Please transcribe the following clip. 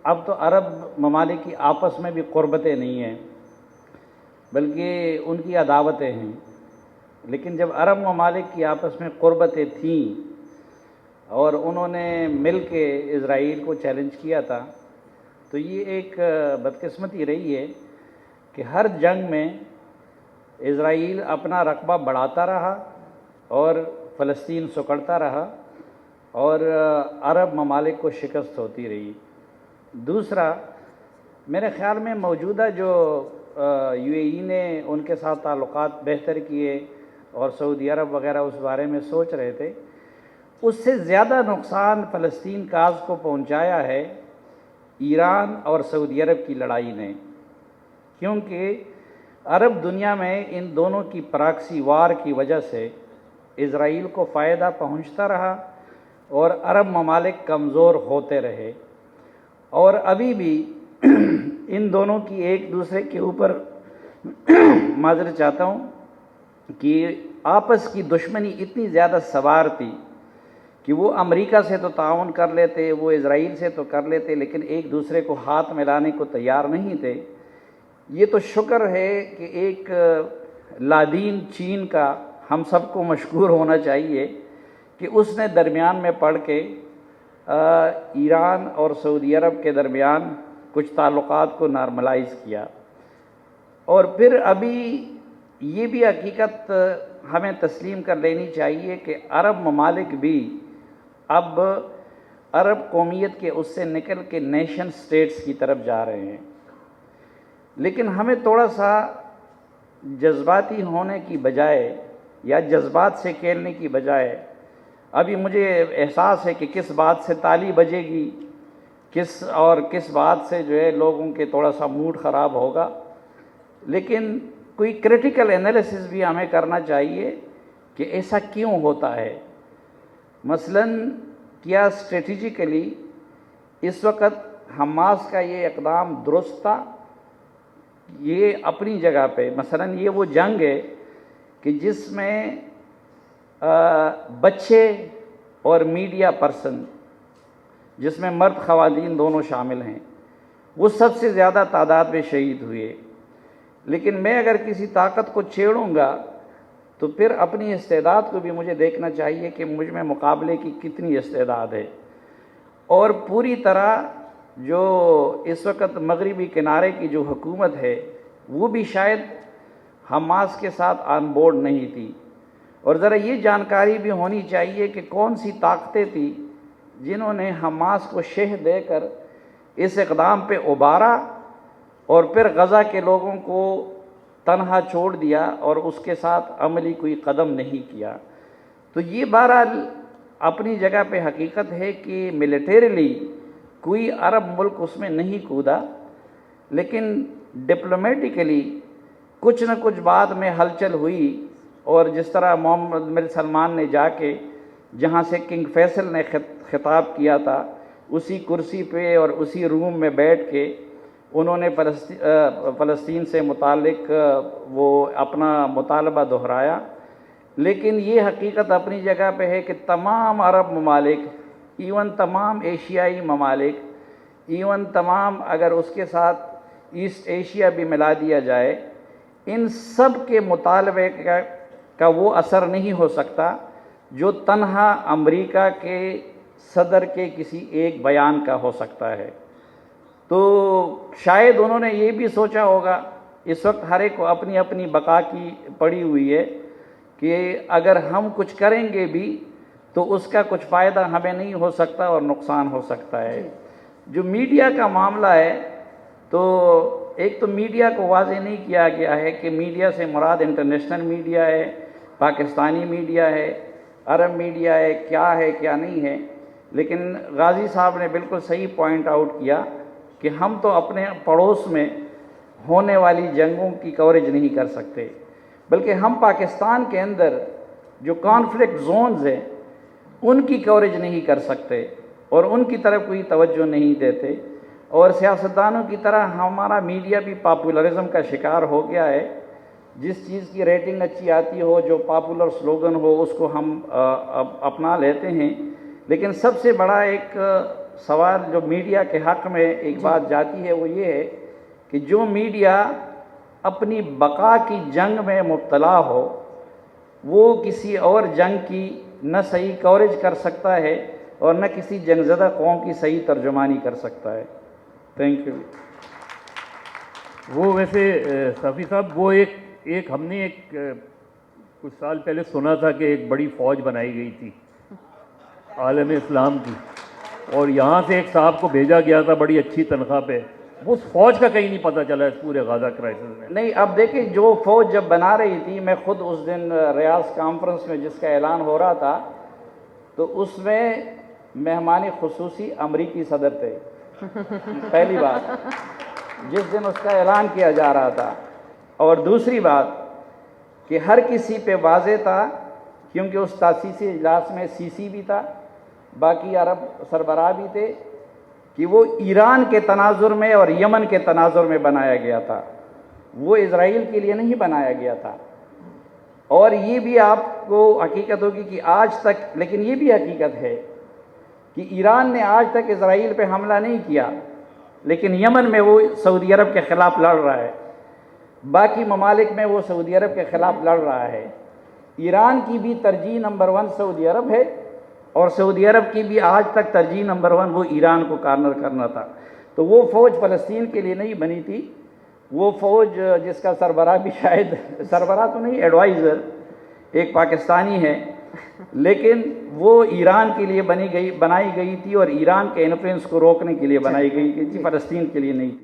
اب تو عرب ممالک کی آپس میں بھی قربتیں نہیں ہیں بلکہ ان کی عداوتیں ہیں، لیکن جب عرب ممالک کی آپس میں قربتیں تھیں اور انہوں نے مل کے اسرائیل کو چیلنج کیا تھا، تو یہ ایک بدقسمتی رہی ہے کہ ہر جنگ میں اسرائیل اپنا رقبہ بڑھاتا رہا اور فلسطین سکڑتا رہا اور عرب ممالک کو شکست ہوتی رہی۔ دوسرا، میرے خیال میں موجودہ جو یو اے ای نے ان کے ساتھ تعلقات بہتر کیے اور سعودی عرب وغیرہ اس بارے میں سوچ رہے تھے، اس سے زیادہ نقصان فلسطین کاز کو پہنچایا ہے ایران اور سعودی عرب کی لڑائی نے، کیونکہ عرب دنیا میں ان دونوں کی پراکسی وار کی وجہ سے اسرائیل کو فائدہ پہنچتا رہا اور عرب ممالک کمزور ہوتے رہے، اور ابھی بھی ان دونوں کی ایک دوسرے کے اوپر معذرت چاہتا ہوں کہ آپس کی دشمنی اتنی زیادہ سوار تھی کہ وہ امریکہ سے تو تعاون کر لیتے، وہ اسرائیل سے تو کر لیتے، لیکن ایک دوسرے کو ہاتھ ملانے کو تیار نہیں تھے۔ یہ تو شکر ہے کہ ایک لادین چین کا ہم سب کو مشکور ہونا چاہیے کہ اس نے درمیان میں پڑھ کے ایران اور سعودی عرب کے درمیان کچھ تعلقات کو نارملائز کیا۔ اور پھر ابھی یہ بھی حقیقت ہمیں تسلیم کر لینی چاہیے کہ عرب ممالک بھی اب عرب قومیت کے اس سے نکل کے نیشن سٹیٹس کی طرف جا رہے ہیں، لیکن ہمیں تھوڑا سا جذباتی ہونے کی بجائے یا جذبات سے کھیلنے کی بجائے، ابھی مجھے احساس ہے کہ کس بات سے تالی بجے گی، کس بات سے جو ہے لوگوں کے تھوڑا سا موڈ خراب ہوگا، لیکن کوئی کریٹیکل انالیسس بھی ہمیں کرنا چاہیے کہ ایسا کیوں ہوتا ہے۔ مثلاً کیا اسٹریٹجیکلی اس وقت حماس کا یہ اقدام درست تھا؟ یہ اپنی جگہ پہ، مثلاً یہ وہ جنگ ہے کہ جس میں بچے اور میڈیا پرسن، جس میں مرد خواتین دونوں شامل ہیں، وہ سب سے زیادہ تعداد میں شہید ہوئے، لیکن میں اگر کسی طاقت کو چھیڑوں گا تو پھر اپنی استعداد کو بھی مجھے دیکھنا چاہیے کہ مجھ میں مقابلے کی کتنی استعداد ہے۔ اور پوری طرح جو اس وقت مغربی کنارے کی جو حکومت ہے وہ بھی شاید حماس کے ساتھ آن بورڈ نہیں تھی، اور ذرا یہ جانکاری بھی ہونی چاہیے کہ کون سی طاقتیں تھیں جنہوں نے حماس کو شہ دے کر اس اقدام پہ ابھارا اور پھر غزہ کے لوگوں کو تنہا چھوڑ دیا اور اس کے ساتھ عملی کوئی قدم نہیں کیا۔ تو یہ بہرحال اپنی جگہ پہ حقیقت ہے کہ ملیٹریلی کوئی عرب ملک اس میں نہیں کودا، لیکن ڈپلومیٹیکلی کچھ نہ کچھ بعد میں ہلچل ہوئی، اور جس طرح محمد بن سلمان نے جا کے جہاں سے کنگ فیصل نے خطاب کیا تھا اسی کرسی پہ اور اسی روم میں بیٹھ کے انہوں نے فلسطین سے متعلق وہ اپنا مطالبہ دہرایا، لیکن یہ حقیقت اپنی جگہ پہ ہے کہ تمام عرب ممالک، ایون تمام ایشیائی ممالک، ایون تمام اگر اس کے ساتھ ایسٹ ایشیا بھی ملا دیا جائے، ان سب کے مطالبے کا وہ اثر نہیں ہو سکتا جو تنہا امریکہ کے صدر کے کسی ایک بیان کا ہو سکتا ہے۔ تو شاید انہوں نے یہ بھی سوچا ہوگا، اس وقت ہر ایک کو اپنی اپنی بقا کی پڑی ہوئی ہے کہ اگر ہم کچھ کریں گے بھی تو اس کا کچھ فائدہ ہمیں نہیں ہو سکتا اور نقصان ہو سکتا ہے۔ جو میڈیا کا معاملہ ہے، تو ایک تو میڈیا کو واضح نہیں کیا گیا ہے کہ میڈیا سے مراد انٹرنیشنل میڈیا ہے، پاکستانی میڈیا ہے، عرب میڈیا ہے، کیا نہیں ہے، لیکن غازی صاحب نے بالکل صحیح پوائنٹ آؤٹ کیا کہ ہم تو اپنے پڑوس میں ہونے والی جنگوں کی کوریج نہیں کر سکتے، بلکہ ہم پاکستان کے اندر جو کانفلکٹ زونز ہیں ان کی کوریج نہیں کر سکتے اور ان کی طرف کوئی توجہ نہیں دیتے، اور سیاستدانوں کی طرح ہمارا میڈیا بھی پاپولرزم کا شکار ہو گیا ہے۔ جس چیز کی ریٹنگ اچھی آتی ہو، جو پاپولر سلوگن ہو، اس کو ہم اپنا لیتے ہیں، لیکن سب سے بڑا ایک سوال جو میڈیا کے حق میں ایک بات جاتی ہے وہ یہ ہے کہ جو میڈیا اپنی بقا کی جنگ میں مبتلا ہو وہ کسی اور جنگ کی نہ صحیح کوریج کر سکتا ہے اور نہ کسی جنگ زدہ قوم کی صحیح ترجمانی کر سکتا ہے. Thank you. وہ ویسے صافی صاحب وہ ایک ہم نے کچھ سال پہلے سنا تھا کہ ایک بڑی فوج بنائی گئی تھی عالم اسلام کی، اور یہاں سے ایک صاحب کو بھیجا گیا تھا بڑی اچھی تنخواہ پہ. وہ فوج کا کہیں نہیں پتہ چلا اس پورے غزہ کرائسس میں. نہیں، اب دیکھیں جو فوج جب بنا رہی تھی، میں خود اس دن ریاض کانفرنس میں جس کا اعلان ہو رہا تھا تو اس میں مہمان خصوصی امریکی صدر تھے. پہلی بات جس دن اس کا اعلان کیا جا رہا تھا، اور دوسری بات کہ ہر کسی پہ واضح تھا کیونکہ اس تاسیسی اجلاس میں سی سی بھی تھا، باقی عرب سربراہ بھی تھے، کہ وہ ایران کے تناظر میں اور یمن کے تناظر میں بنایا گیا تھا، وہ اسرائیل کے لیے نہیں بنایا گیا تھا. اور یہ بھی آپ کو حقیقت ہوگی کہ آج تک، لیکن یہ بھی حقیقت ہے کہ ایران نے آج تک اسرائیل پہ حملہ نہیں کیا، لیکن یمن میں وہ سعودی عرب کے خلاف لڑ رہا ہے، باقی ممالک میں وہ سعودی عرب کے خلاف لڑ رہا ہے. ایران کی بھی ترجیح نمبر 1 سعودی عرب ہے، اور سعودی عرب کی بھی آج تک ترجیح نمبر 1 وہ ایران کو کارنر کرنا تھا. تو وہ فوج فلسطین کے لیے نہیں بنی تھی، وہ فوج جس کا سربراہ بھی شاید سربراہ تو نہیں، ایڈوائزر ایک پاکستانی ہے، لیکن وہ ایران کے لیے بنائی گئی تھی، اور ایران کے انفلوئنس کو روکنے کے لیے بنائی گئی تھی، فلسطین کے لیے نہیں تھی.